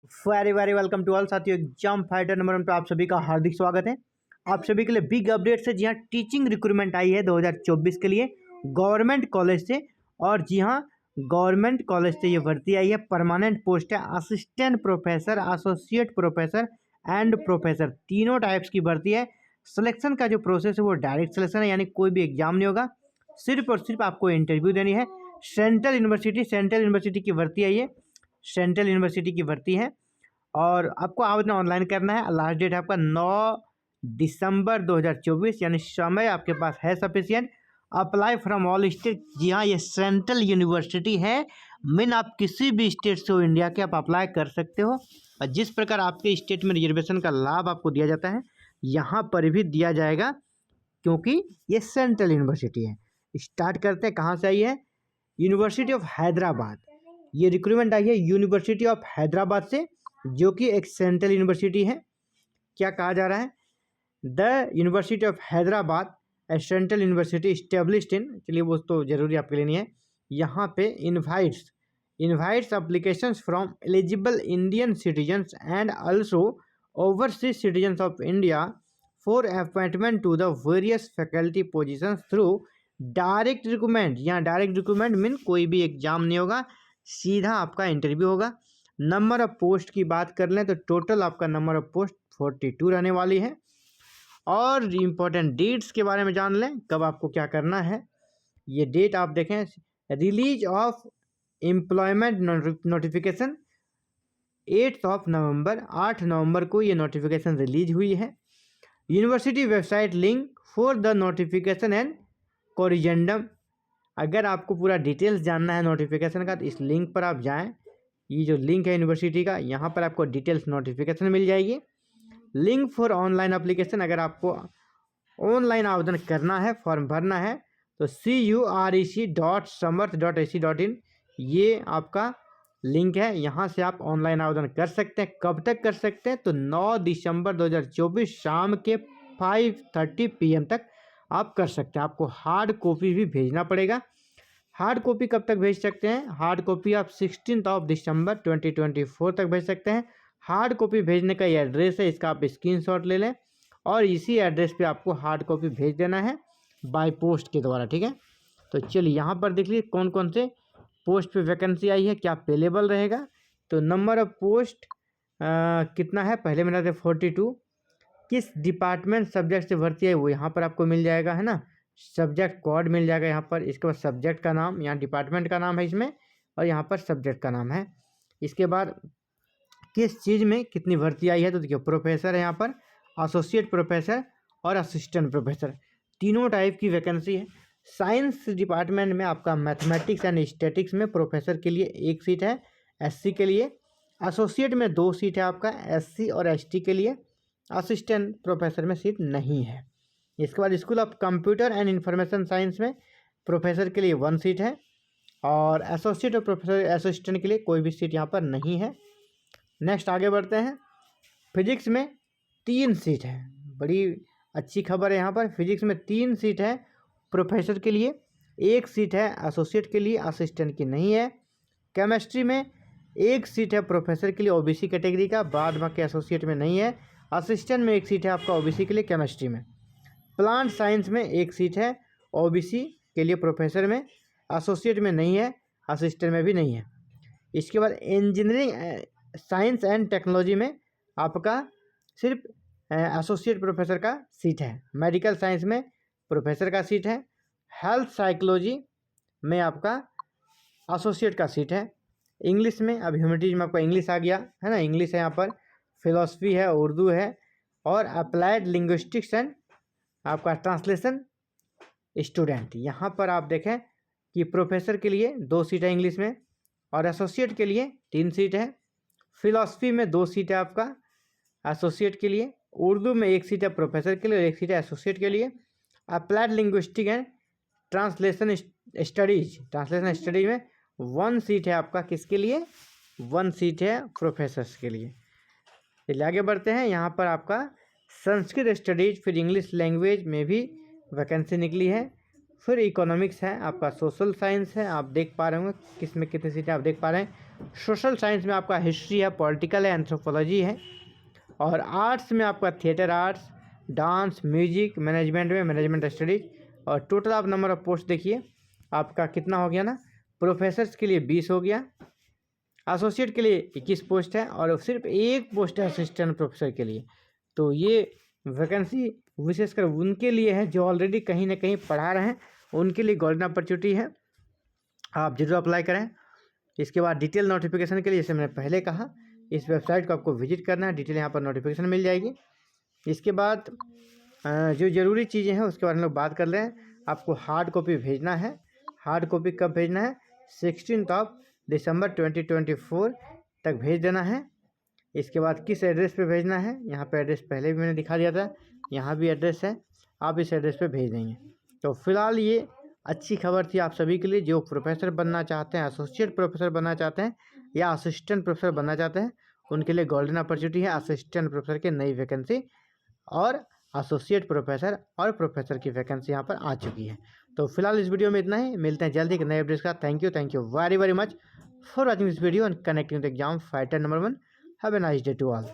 Very very welcome to all साथियों। Exam fighter number 1 पे आप सभी का हार्दिक स्वागत है। आप सभी के लिए बिग अपडेट है। जी हाँ, टीचिंग रिक्रूटमेंट आई है 2024 के लिए गवर्नमेंट कॉलेज से। और जी हाँ, गवर्नमेंट कॉलेज से ये भर्ती आई है। परमानेंट पोस्ट है assistant professor, associate professor and professor, तीनों टाइप्स की भर्ती है। सिलेक्शन का जो प्रोसेस है वो डायरेक्ट सिलेक्शन है, यानी कोई भी एग्जाम नहीं होगा, सिर्फ और सिर्फ आपको इंटरव्यू देनी है। सेंट्रल यूनिवर्सिटी की भर्ती आई है, सेंट्रल यूनिवर्सिटी की भर्ती है। और आपको आवेदन ऑनलाइन करना है। लास्ट डेट है आपका 9 दिसंबर 2024, यानी समय आपके पास है sufficient. Apply from all state. जी हाँ, ये सेंट्रल यूनिवर्सिटी है। मीन आप किसी भी स्टेट से हो इंडिया के, आप अप्लाई कर सकते हो। और जिस प्रकार आपके स्टेट में रिजर्वेशन का लाभ आपको दिया जाता है, यहाँ पर भी दिया जाएगा, क्योंकि ये सेंट्रल यूनिवर्सिटी है। स्टार्ट करते हैं, कहाँ से आई है? University of Hyderabad. ये रिक्रूटमेंट आई है यूनिवर्सिटी ऑफ हैदराबाद से, जो कि एक सेंट्रल यूनिवर्सिटी है। क्या कहा जा रहा है? The university of Hyderabad A central university established in, चलिए वो तो जरूरी आपके लिए नहीं है। यहाँ पे invites applications from eligible Indian citizens and also overseas citizens of India for appointment to the various faculty positions through direct recruitment. यहाँ डायरेक्ट रिक्रूटमेंट मीन कोई भी एग्जाम नहीं होगा, सीधा आपका इंटरव्यू होगा। नंबर ऑफ पोस्ट की बात कर लें तो टोटल आपका नंबर ऑफ पोस्ट 42 रहने वाली है। और इम्पोर्टेंट डेट्स के बारे में जान लें, कब आपको क्या करना है। ये डेट आप देखें, रिलीज ऑफ एम्प्लॉयमेंट नोटिफिकेशन 8 नवंबर, 8 नवंबर को ये नोटिफिकेशन रिलीज हुई है। University website link for the notification and corrigendum. अगर आपको पूरा डिटेल्स जानना है नोटिफिकेशन का, तो इस लिंक पर आप जाएं। ये जो लिंक है यूनिवर्सिटी का, यहाँ पर आपको डिटेल्स नोटिफिकेशन मिल जाएगी। लिंक फॉर ऑनलाइन एप्लीकेशन, अगर आपको ऑनलाइन आवेदन करना है, फॉर्म भरना है, तो curec.samarth.ac.in ये आपका लिंक है। यहाँ से आप ऑनलाइन आवेदन कर सकते हैं। कब तक कर सकते हैं? तो 9 दिसंबर 2024 शाम के 5:30 PM तक आप कर सकते हैं। आपको हार्ड कॉपी भी भेजना पड़ेगा। हार्ड कॉपी कब तक भेज सकते हैं? हार्ड कॉपी आप 16 दिसंबर 2024 तक भेज सकते हैं। हार्ड कॉपी भेजने का ये एड्रेस है, इसका आप स्क्रीनशॉट ले लें और इसी एड्रेस पे आपको हार्ड कॉपी भेज देना है बाय पोस्ट के द्वारा, ठीक है। तो चलिए यहाँ पर देख लीजिए कौन कौन से पोस्ट पे वैकेंसी आई है, क्या अवेलेबल रहेगा। तो नंबर ऑफ पोस्ट कितना है? पहले मिला था 42। किस डिपार्टमेंट सब्जेक्ट से भर्ती है वो यहाँ पर आपको मिल जाएगा, है ना। सब्जेक्ट कोड मिल जाएगा यहाँ पर। इसके बाद सब्जेक्ट का नाम, यहाँ डिपार्टमेंट का नाम है इसमें, और यहाँ पर सब्जेक्ट का नाम है। इसके बाद किस चीज़ में कितनी भर्ती आई है, तो देखिए प्रोफेसर है यहाँ पर, एसोसिएट प्रोफेसर और असिस्टेंट प्रोफेसर, तीनों टाइप की वैकेंसी है। साइंस डिपार्टमेंट में आपका मैथमेटिक्स एंड स्टैटिक्स में प्रोफेसर के लिए 1 सीट है, SC के लिए। एसोसिएट में 2 सीट है आपका, SC और ST के लिए। असिस्टेंट प्रोफेसर में सीट नहीं है। इसके बाद school of computer and information science में प्रोफेसर के लिए 1 सीट है, और एसोसिएट और प्रोफेसर असिस्टेंट के लिए कोई भी सीट यहाँ पर नहीं है। नेक्स्ट आगे बढ़ते हैं। फिजिक्स में 3 सीट है, बड़ी अच्छी खबर है यहाँ पर। फिजिक्स में 3 सीट है प्रोफेसर के लिए, 1 सीट है एसोसिएट के लिए, असिस्टेंट की नहीं है। केमिस्ट्री में 1 सीट है प्रोफेसर के लिए, OBC कैटेगरी का, बाद बाकी एसोसिएट में नहीं है। असिस्टेंट में 1 सीट है आपका OBC के लिए केमिस्ट्री में। प्लांट साइंस में 1 सीट है OBC के लिए प्रोफेसर में, एसोसिएट में नहीं है, असिस्टेंट में भी नहीं है। इसके बाद इंजीनियरिंग साइंस एंड टेक्नोलॉजी में आपका सिर्फ एसोसिएट प्रोफेसर का सीट है। मेडिकल साइंस में प्रोफेसर का सीट है। हेल्थ साइकोलॉजी में आपका एसोसिएट का सीट है। इंग्लिश में, अब ह्यूमैनिटीज में आपका इंग्लिश आ गया है ना, इंग्लिश है यहाँ पर। फिलॉसफी है, उर्दू है, और अप्लाइड लिंग्विस्टिक्स एंड आपका ट्रांसलेशन स्टूडेंट। यहाँ पर आप देखें कि प्रोफेसर के लिए 2 सीट है इंग्लिश में, और एसोसिएट के लिए 3 सीट है। फिलॉसफी में 2 सीट है आपका एसोसिएट के लिए। उर्दू में 1 सीट है प्रोफेसर के लिए और 1 सीट है एसोसिएट के लिए। Applied linguistic and translation studies में 1 सीट है आपका, किसके लिए? 1 सीट है प्रोफेसर्स के लिए। चलिए आगे बढ़ते हैं। यहाँ पर आपका संस्कृत स्टडीज, फिर इंग्लिश लैंग्वेज में भी वैकेंसी निकली है। फिर इकोनॉमिक्स है आपका, सोशल साइंस है, आप देख पा रहे होंगे किस में कितनी सीटें आप देख पा रहे हैं। सोशल साइंस में आपका हिस्ट्री है, पॉलिटिकल है, एंथ्रोपोलॉजी है। और आर्ट्स में आपका theatre arts, dance, music, management में मैनेजमेंट स्टडीज़। और टोटल आप नंबर ऑफ पोस्ट देखिए आपका कितना हो गया ना, प्रोफेसर्स के लिए 20 हो गया, एसोसिएट के लिए 21 पोस्ट है और सिर्फ एक पोस्ट है असिस्टेंट प्रोफेसर के लिए। तो ये वैकेंसी विशेषकर उनके लिए है जो ऑलरेडी कहीं ना कहीं पढ़ा रहे हैं, उनके लिए गोल्डन अपॉर्चुनिटी है, आप जरूर अप्लाई करें। इसके बाद डिटेल नोटिफिकेशन के लिए, जैसे मैंने पहले कहा, इस वेबसाइट को आपको विजिट करना है, डिटेल यहाँ पर नोटिफिकेशन मिल जाएगी। इसके बाद जो ज़रूरी चीज़ें हैं उसके बारे में लोग बात कर रहे हैं। आपको हार्ड कॉपी भेजना है। हार्ड कॉपी कब भेजना है? 16 दिसंबर 2024 तक भेज देना है। इसके बाद किस एड्रेस पे भेजना है, यहाँ पे एड्रेस पहले भी मैंने दिखा दिया था, यहाँ भी एड्रेस है, आप इस एड्रेस पे भेज देंगे। तो फिलहाल ये अच्छी खबर थी आप सभी के लिए जो प्रोफेसर बनना चाहते हैं, एसोसिएट प्रोफेसर बनना चाहते हैं या असिस्टेंट प्रोफेसर बनना चाहते हैं, उनके लिए गोल्डन अपॉर्चुनिटी है। असिस्टेंट प्रोफेसर की नई वैकेंसी और एसोसिएट प्रोफेसर और प्रोफेसर की वैकेंसी यहाँ पर आ चुकी है। तो फिलहाल इस वीडियो में इतना ही, मिलते हैं जल्दी एक नए अपडेट्स का। Thank you very very much for watching this video and connecting the exam fighter number 1। Have a nice day to all.